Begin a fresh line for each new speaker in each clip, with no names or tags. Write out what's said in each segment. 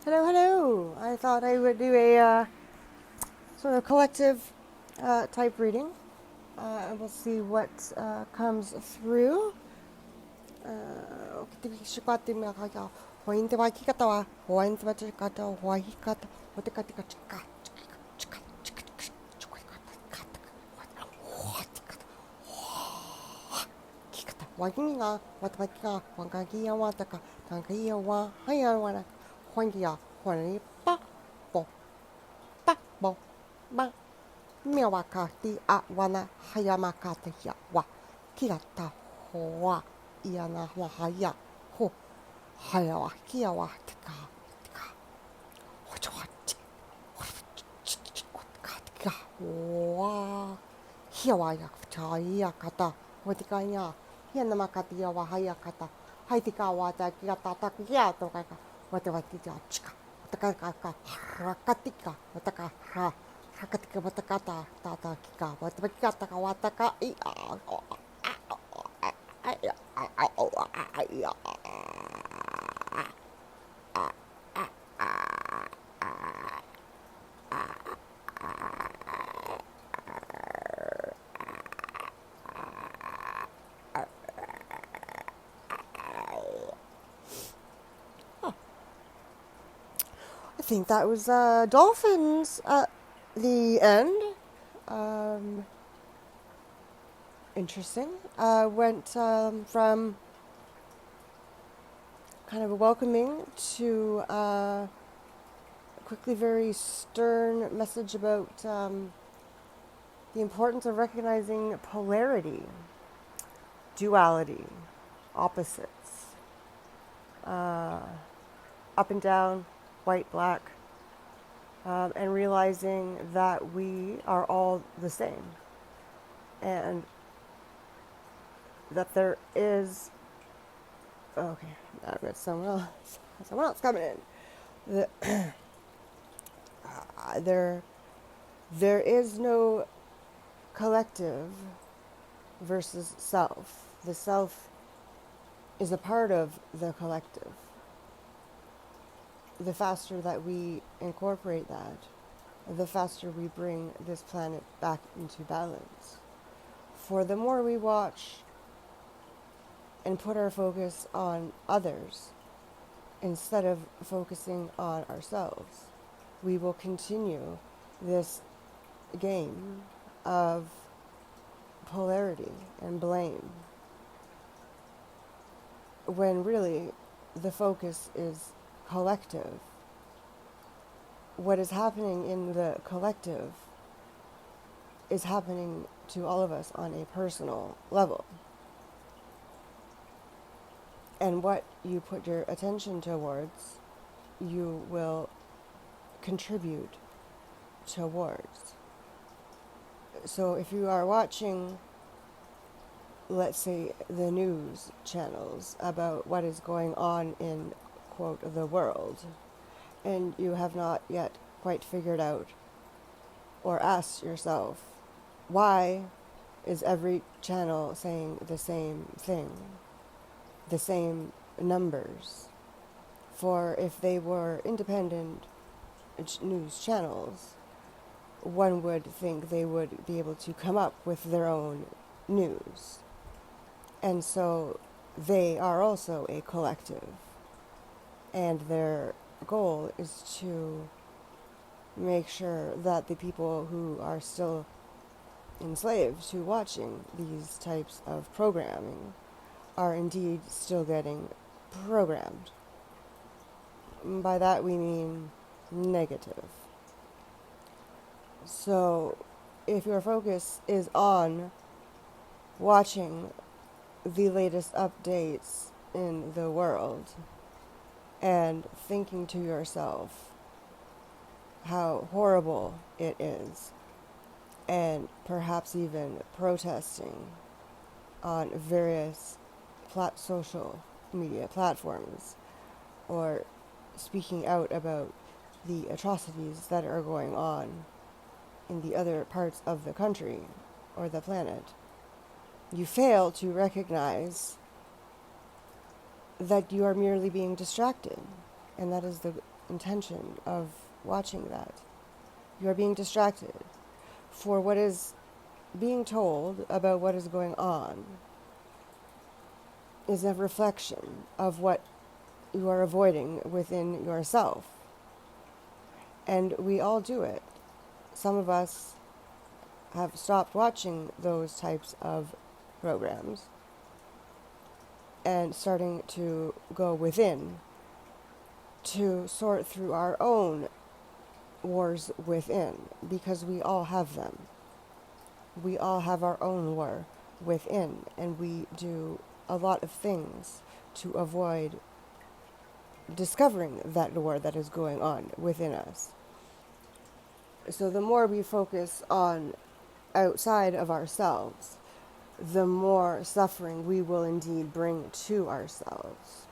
Hello, hello. I thought I would do a sort of collective type reading. And we'll see what comes through. 'Cause I think that was dolphins at the end. Interesting. Went from kind of a welcoming to quickly very stern message about the importance of recognizing polarity, duality, opposites, up and down, white, black, and realizing that we are all the same, and that there is, okay, I've got someone else coming in. There is no collective versus self. The self is a part of the collective. The faster that we incorporate that, the faster we bring this planet back into balance. For the more we watch and put our focus on others instead of focusing on ourselves, we will continue this game of polarity and blame, when really the focus is collective. What is happening in the collective is happening to all of us on a personal level. And what you put your attention towards, you will contribute towards. So if you are watching, let's say, the news channels about what is going on in, quote, the world, and you have not yet quite figured out or asked yourself, why is every channel saying the same thing, the same numbers? For if they were independent news channels, one would think they would be able to come up with their own news. And so they are also a collective. And their goal is to make sure that the people who are still enslaved to watching these types of programming are indeed still getting programmed. By that we mean negative. So if your focus is on watching the latest updates in the world and thinking to yourself how horrible it is, and perhaps even protesting on various social media platforms, or speaking out about the atrocities that are going on in the other parts of the country or the planet, you fail to recognize that you are merely being distracted. And that is the intention of watching that. You are being distracted. For what is being told about what is going on is a reflection of what you are avoiding within yourself. And we all do it. Some of us have stopped watching those types of programs and starting to go within to sort through our own wars within, because we all have them. We all have our own war within, and we do a lot of things to avoid discovering that war that is going on within us. So the more we focus on outside of ourselves, the more suffering we will indeed bring to ourselves.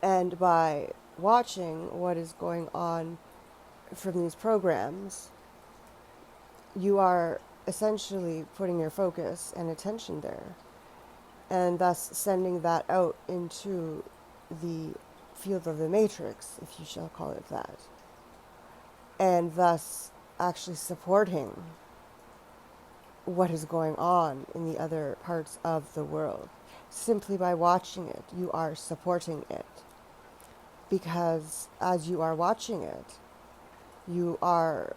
And by watching what is going on from these programs, you are essentially putting your focus and attention there, and thus sending that out into the field of the matrix, if you shall call it that, and thus actually supporting what is going on in the other parts of the world. Simply by watching it, you are supporting it, because as you are watching it, you are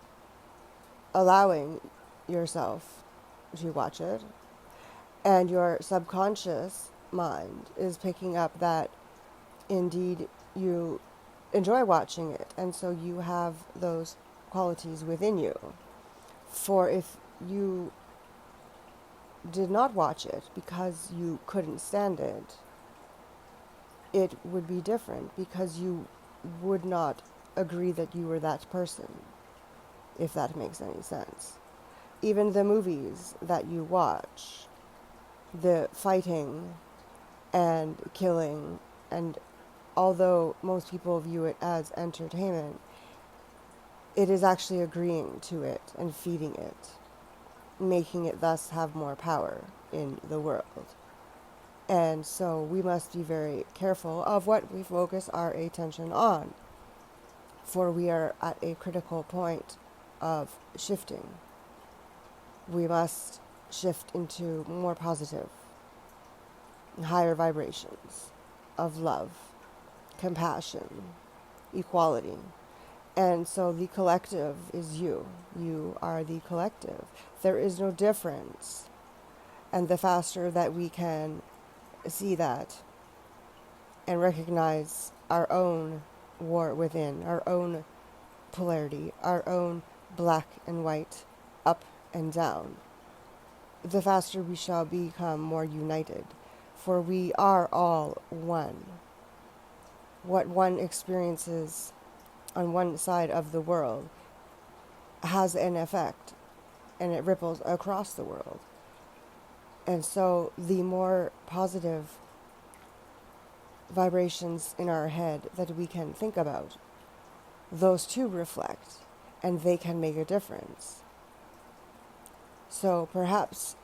allowing yourself to watch it, and your subconscious mind is picking up that indeed you enjoy watching it, and so you have those qualities within you. For if you did not watch it because you couldn't stand it, it would be different, because you would not agree that you were that person, if that makes any sense. Even the movies that you watch, the fighting and killing, and although most people view it as entertainment, it is actually agreeing to it and feeding it, making it thus have more power in the world. And so we must be very careful of what we focus our attention on, for we are at a critical point of shifting. We must shift into more positive, higher vibrations of love, compassion, equality. And so the collective is you. You are the collective. There is no difference. And the faster that we can see that and recognize our own war within, our own polarity, our own black and white, up and down, the faster we shall become more united. For we are all one. What one experiences on one side of the world has an effect, and it ripples across the world. And so the more positive vibrations in our head that we can think about, those too reflect, and they can make a difference. So perhaps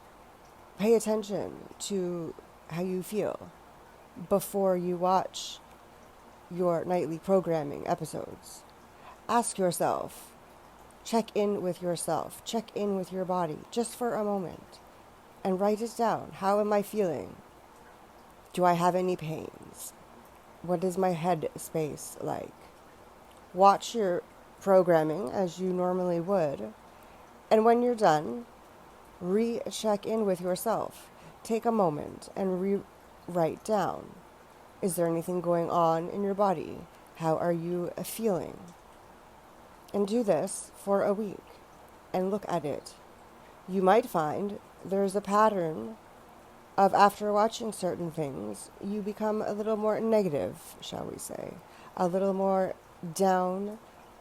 pay attention to how you feel before you watch your nightly programming episodes. Ask yourself, check in with yourself, check in with your body just for a moment, and write it down. How am I feeling? Do I have any pains? What is my head space like? Watch your programming as you normally would, and when you're done, re-check in with yourself. Take a moment and re-write down. Is there anything going on in your body? How are you feeling? And do this for a week and look at it. You might find there's a pattern of, after watching certain things, you become a little more negative, shall we say, a little more down,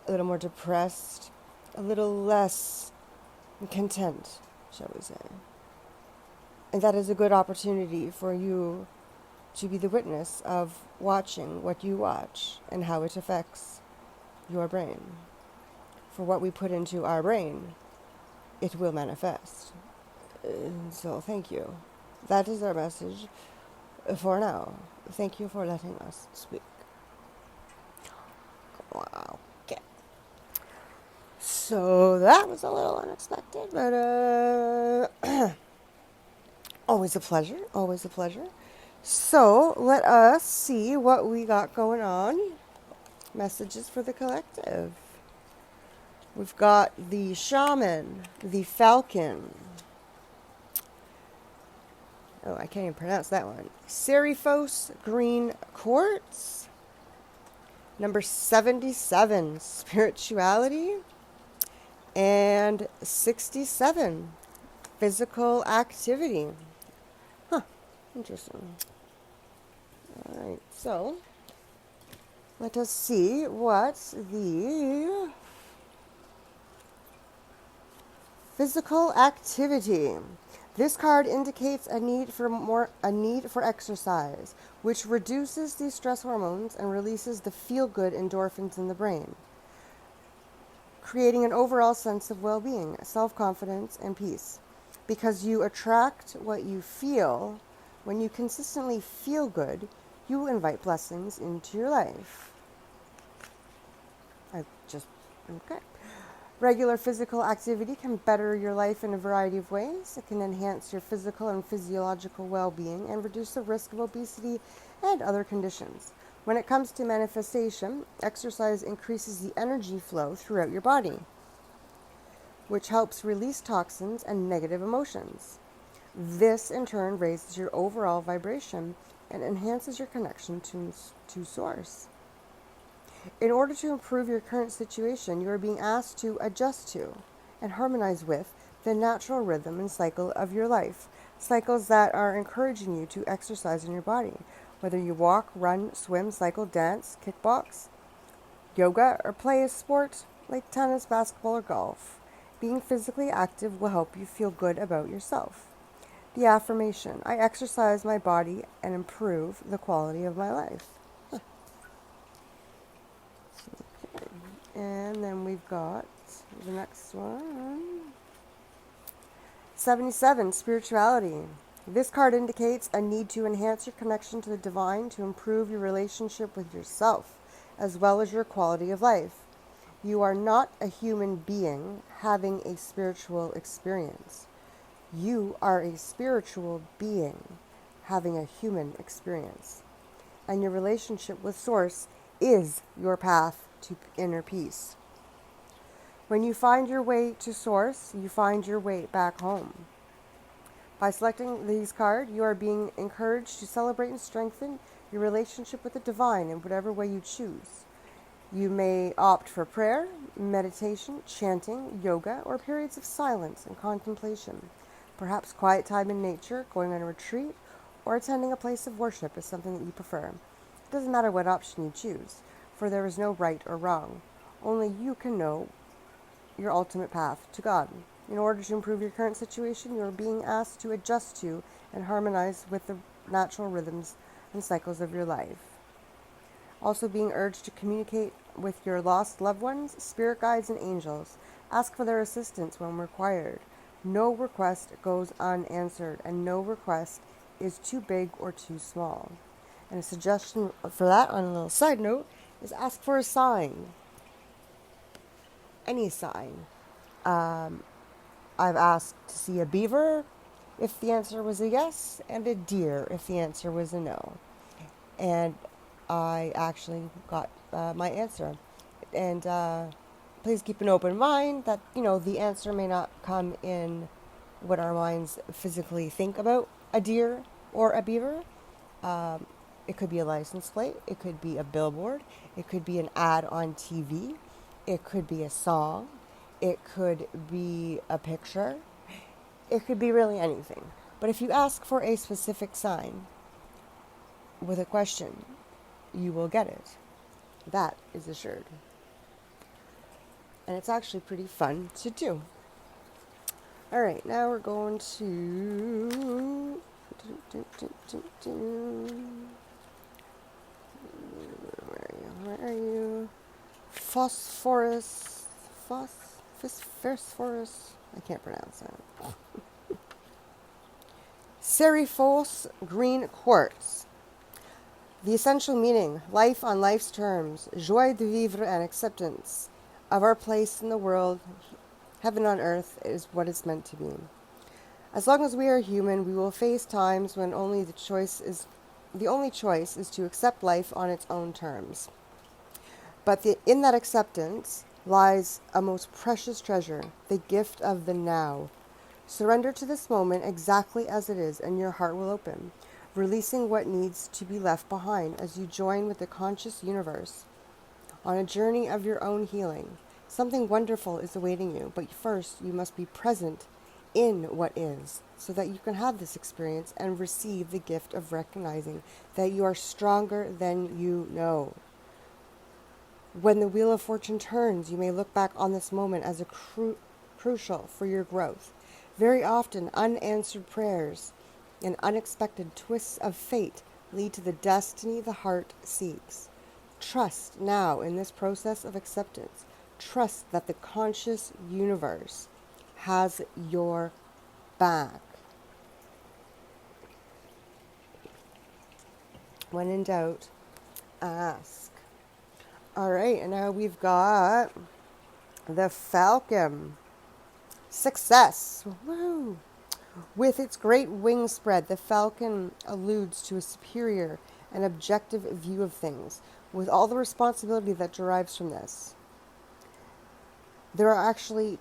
a little more depressed, a little less content, shall we say. And that is a good opportunity for you to be the witness of watching what you watch and how it affects your brain. For what we put into our brain, it will manifest. And so thank you. That is our message for now. Thank you for letting us speak. So that was a little unexpected, but always a pleasure. Always a pleasure. So let us see what we got going on. Messages for the collective. We've got the shaman, the falcon. Oh, I can't even pronounce that one. Serifos green quartz. Number 77, spirituality. And 67, physical activity. Huh, interesting. All right, so let us see what the physical activity. This card indicates a need for exercise, which reduces the stress hormones and releases the feel-good endorphins in the brain, creating an overall sense of well-being, self-confidence, and peace. Because you attract what you feel, when you consistently feel good, you will invite blessings into your life. Okay. Regular physical activity can better your life in a variety of ways. It can enhance your physical and physiological well-being and reduce the risk of obesity and other conditions. When it comes to manifestation, exercise increases the energy flow throughout your body, which helps release toxins and negative emotions. This, in turn, raises your overall vibration and enhances your connection to Source. In order to improve your current situation, you are being asked to adjust to and harmonize with the natural rhythm and cycle of your life, cycles that are encouraging you to exercise in your body, whether you walk, run, swim, cycle, dance, kickbox, yoga, or play a sport like tennis, basketball, or golf. Being physically active will help you feel good about yourself. The affirmation: I exercise my body and improve the quality of my life. And then we've got the next one. 77, spirituality. This card indicates a need to enhance your connection to the divine to improve your relationship with yourself, as well as your quality of life. You are not a human being having a spiritual experience. You are a spiritual being having a human experience. And your relationship with Source is your path to inner peace. When you find your way to Source, you find your way back home. By selecting these cards, you are being encouraged to celebrate and strengthen your relationship with the divine in whatever way you choose. You may opt for prayer, meditation, chanting, yoga, or periods of silence and contemplation. Perhaps quiet time in nature, going on a retreat, or attending a place of worship is something that you prefer. It doesn't matter what option you choose, for there is no right or wrong. Only you can know your ultimate path to God. In order to improve your current situation, you are being asked to adjust to and harmonize with the natural rhythms and cycles of your life. Also being urged to communicate with your lost loved ones, spirit guides, and angels. Ask for their assistance when required. No request goes unanswered, and no request is too big or too small. And a suggestion for that, on a little side note, is ask for a sign. Any sign. I've asked to see a beaver if the answer was a yes, and a deer if the answer was a no. And I actually got my answer. And please keep an open mind that, the answer may not come in what our minds physically think about a deer or a beaver. It could be a license plate. It could be a billboard. It could be an ad on TV. It could be a song. It could be a picture. It could be really anything. But if you ask for a specific sign with a question, you will get it. That is assured. And it's actually pretty fun to do. All right, now we're going to... Where are you? Phosphorus. I can't pronounce that. Serifos green quartz. The essential meaning: life on life's terms, joie de vivre and acceptance of our place in the world Heaven on earth is what it's meant to be. As long as we are human, we will face times when the only choice is to accept life on its own terms. But in that acceptance lies a most precious treasure, the gift of the now. Surrender to this moment exactly as it is, and your heart will open, releasing what needs to be left behind as you join with the conscious universe on a journey of your own healing. Something wonderful is awaiting you, but first you must be present in what is so that you can have this experience and receive the gift of recognizing that you are stronger than you know. When the wheel of fortune turns, you may look back on this moment as crucial for your growth. Very often, unanswered prayers and unexpected twists of fate lead to the destiny the heart seeks. Trust now in this process of acceptance. Trust that the conscious universe has your back. When in doubt, ask. All right, and now we've got the Falcon. Success. Woo! With its great wing spread, the Falcon alludes to a superior and objective view of things, with all the responsibility that derives from this. There are actually,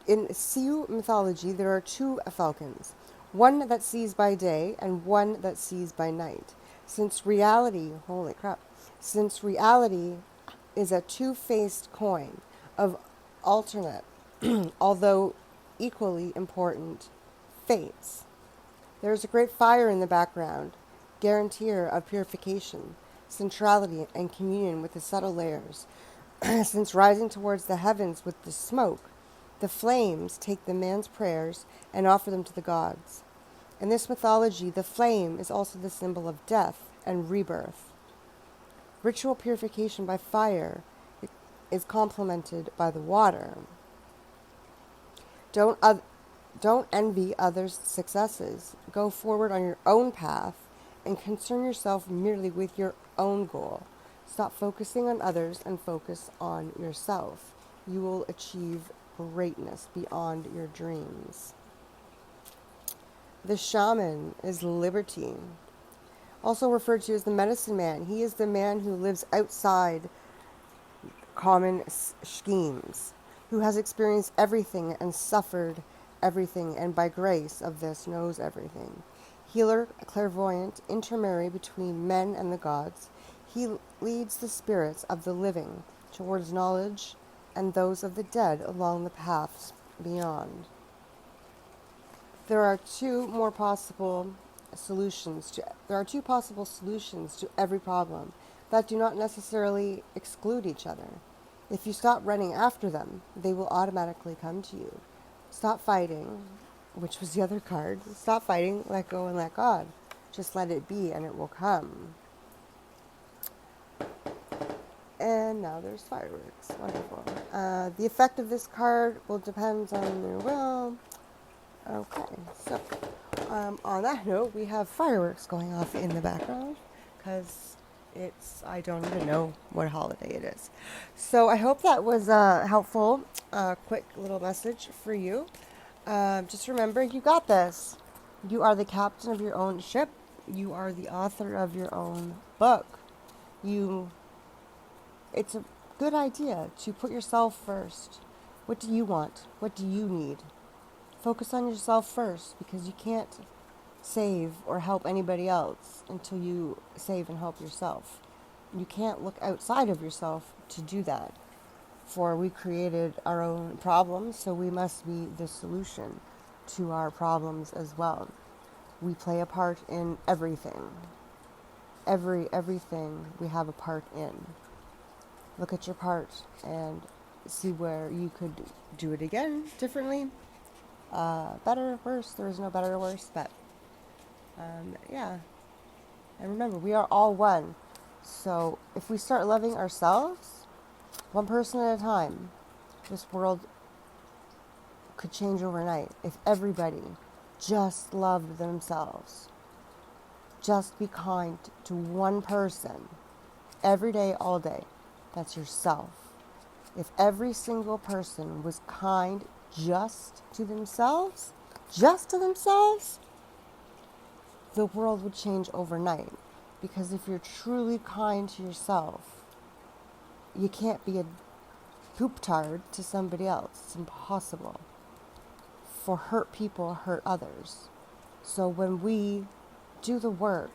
in Sioux mythology, there are two falcons, one that sees by day and one that sees by night. Since reality is a two-faced coin of alternate, although equally important, fates. There is a great fire in the background, guarantor of purification, centrality, and communion with the subtle layers. Since rising towards the heavens with the smoke, the flames take the man's prayers and offer them to the gods. In this mythology, the flame is also the symbol of death and rebirth. Ritual purification by fire is complemented by the water. Don't envy others' successes. Go forward on your own path and concern yourself merely with your own goal. Stop focusing on others and focus on yourself. You will achieve greatness beyond your dreams. The shaman is liberty, also referred to as the medicine man. He is the man who lives outside common schemes, who has experienced everything and suffered everything, and by grace of this knows everything. Healer, clairvoyant, intermarry between men and the gods. He leads the spirits of the living towards knowledge and those of the dead along the paths beyond. There are two possible solutions to every problem that do not necessarily exclude each other. If you stop running after them, they will automatically come to you. Stop fighting, which was the other card. Stop fighting, let go, and let God. Just let it be, and it will come. And now there's fireworks. Wonderful. The effect of this card will depend on your will. Okay, so on that note, we have fireworks going off in the background because I don't even know what holiday it is. So I hope that was helpful. Quick little message for you. Just remember, you got this. You are the captain of your own ship. You are the author of your own book. It's a good idea to put yourself first. What do you want? What do you need? Focus on yourself first, because you can't save or help anybody else until you save and help yourself. You can't look outside of yourself to do that. For we created our own problems, so we must be the solution to our problems as well. We play a part in everything. Everything we have a part in. Look at your part and see where you could do it again differently. Better, worse. There is no better or worse, but yeah. And remember, we are all one. So if we start loving ourselves, one person at a time, this world could change overnight. If everybody just loved themselves, just be kind to one person every day, all day. That's yourself. If every single person was kind just to themselves, the world would change overnight. Because if you're truly kind to yourself, you can't be a poop-tard to somebody else. It's impossible. For hurt people hurt others. So when we do the work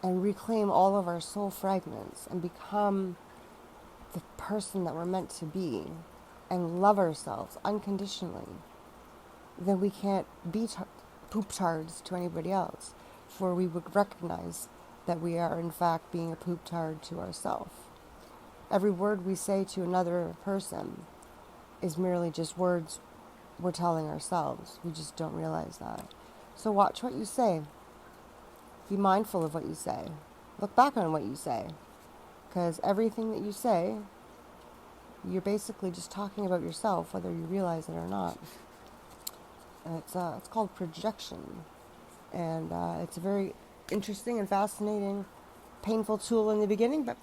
and reclaim all of our soul fragments and become the person that we're meant to be and love ourselves unconditionally, then we can't be poop-tards to anybody else. For we would recognize that we are in fact being a poop-tard to ourselves. Every word we say to another person is merely just words we're telling ourselves. We just don't realize that. So watch what you say. Be mindful of what you say. Look back on what you say. Because everything that you say, you're basically just talking about yourself, whether you realize it or not. And it's called projection. And it's a very interesting and fascinating, painful tool in the beginning, but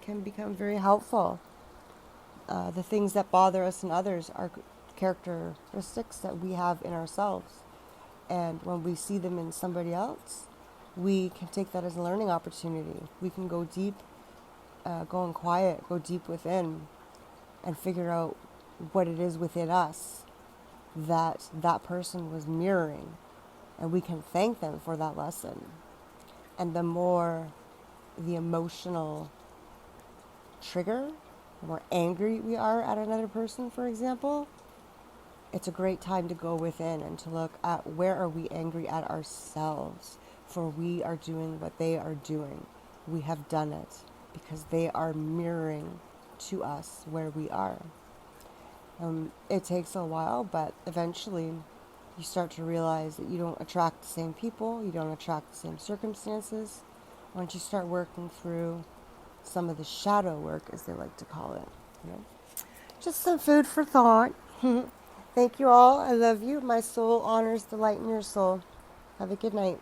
can become very helpful. The things that bother us in others are characteristics that we have in ourselves. And when we see them in somebody else, we can take that as a learning opportunity. We can go deep, go in quiet, go deep within, and figure out what it is within us that person was mirroring. And we can thank them for that lesson. And the more the emotional trigger, the more angry we are at another person, for example, it's a great time to go within and to look at where are we angry at ourselves, for we are doing what they are doing. We have done it because they are mirroring to us where we are. It takes a while, but eventually you start to realize that you don't attract the same people, you don't attract the same circumstances once you start working through some of the shadow work, as they like to call it. You know? Just some food for thought. Thank you all. I love you. My soul honors the light in your soul. Have a good night.